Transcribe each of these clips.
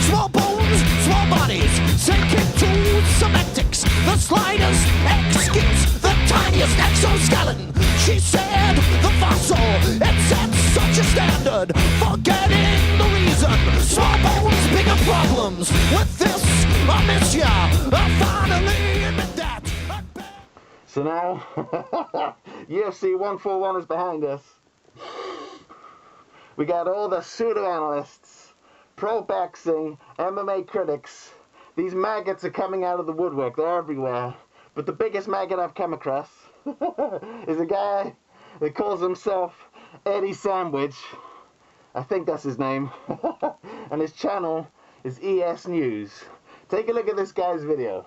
Small bones, small bodies, sink into semantics. The slightest excuse, the tiniest exoskeleton. She said the fossil, it sets such a standard. Forgetting the reason, small bones, bigger problems. With this, I miss ya. I finally admit that. So now, UFC 141 is behind us. We got all the pseudo-analysts, pro-boxing, MMA critics. These maggots are coming out of the woodwork. They're everywhere. But the biggest maggot I've come across is a guy that calls himself Eddie Sandwich. I think that's his name. And his channel is ES News. Take a look at this guy's video.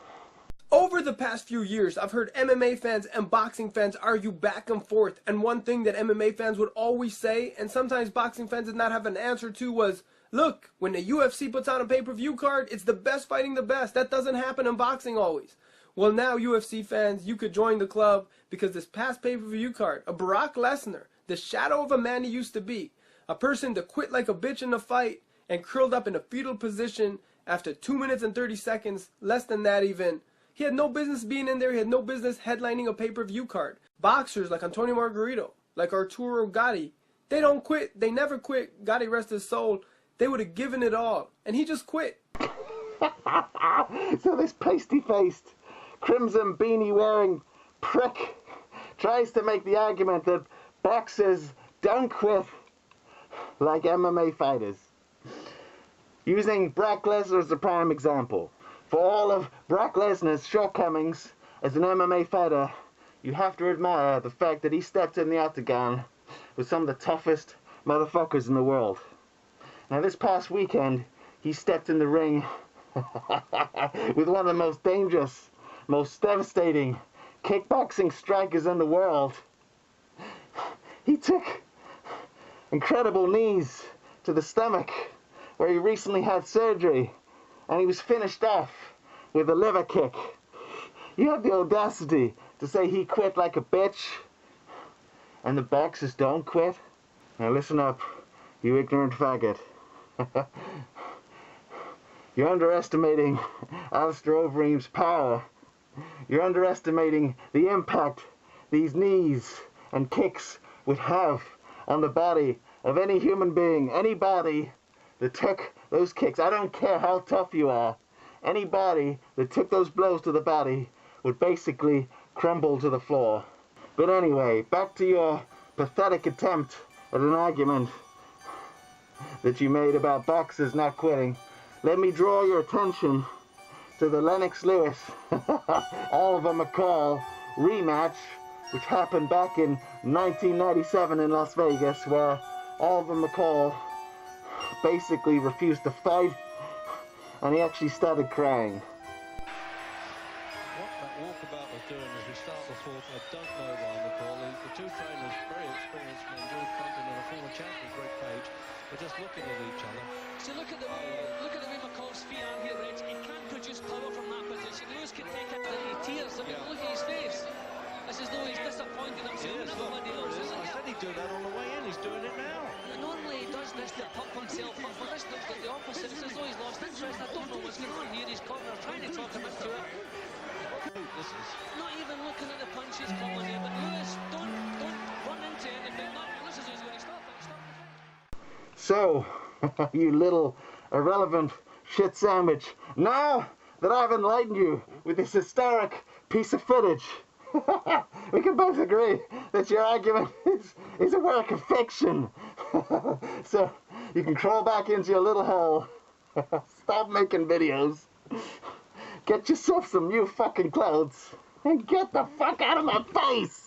Over the past few years, I've heard MMA fans and boxing fans argue back and forth, and one thing that MMA fans would always say, and sometimes boxing fans did not have an answer to, was, look, when the UFC puts on a pay-per-view card, it's the best fighting the best. That doesn't happen in boxing always. Well, now, UFC fans, you could join the club, because this past pay-per-view card, a Brock Lesnar, the shadow of a man he used to be, a person that quit like a bitch in the fight and curled up in a fetal position after 2 minutes and 30 seconds, less than that even. He had no business being in there. He had no business headlining a pay-per-view card. Boxers like Antonio Margarito, like Arturo Gatti, they don't quit. They never quit. Gotti rest his soul. They would have given it all. And he just quit. So this pasty-faced, crimson beanie-wearing prick tries to make the argument that boxers don't quit like MMA fighters. Using Brock Lesnar as a prime example. For all of Brock Lesnar's shortcomings as an MMA fighter, you have to admire the fact that he stepped in the octagon with some of the toughest motherfuckers in the world. Now this past weekend, he stepped in the ring with one of the most dangerous, most devastating kickboxing strikers in the world. He took incredible knees to the stomach, where he recently had surgery. And he was finished off with a liver kick. You have the audacity to say he quit like a bitch, and the boxers don't quit? Now listen up, you ignorant faggot. You're underestimating Alistair Overeem's power. You're underestimating the impact these knees and kicks would have on the body of any human being, anybody that took those kicks. I don't care how tough you are. Anybody that took those blows to the body would basically crumble to the floor. But anyway, back to your pathetic attempt at an argument that you made about boxers not quitting. Let me draw your attention to the Lennox Lewis Oliver McCall rematch, which happened back in 1997 in Las Vegas, where Oliver McCall basically refused to fight, and he actually started crying. What that walkabout was doing as we start the fourth, I don't know why, McCall. The two trainers, very experienced men, George Compton and a former champion, Greg Page, were just looking at each other. So look at the way McCall's feet are here, Reg. He can't produce power from that position. Lewis can take it and he tears. I mean, look at his face. It's as though he's disappointed himself. I said he'd do that on the way in. He's doing it now. Normally he does this to pump himself up, but this looks like the opposite. It's as though he's lost interest. I don't know what's going on here. His corner trying to talk him into it. This is Not even looking at the punches coming here, but Lewis, don't run into anything. This is who's going to stop it. So, you little irrelevant shit sandwich, now that I've enlightened you with this historic piece of footage, we can both agree that your argument is a work of fiction. So you can crawl back into your little hole, stop making videos, get yourself some new fucking clothes, and get the fuck out of my face!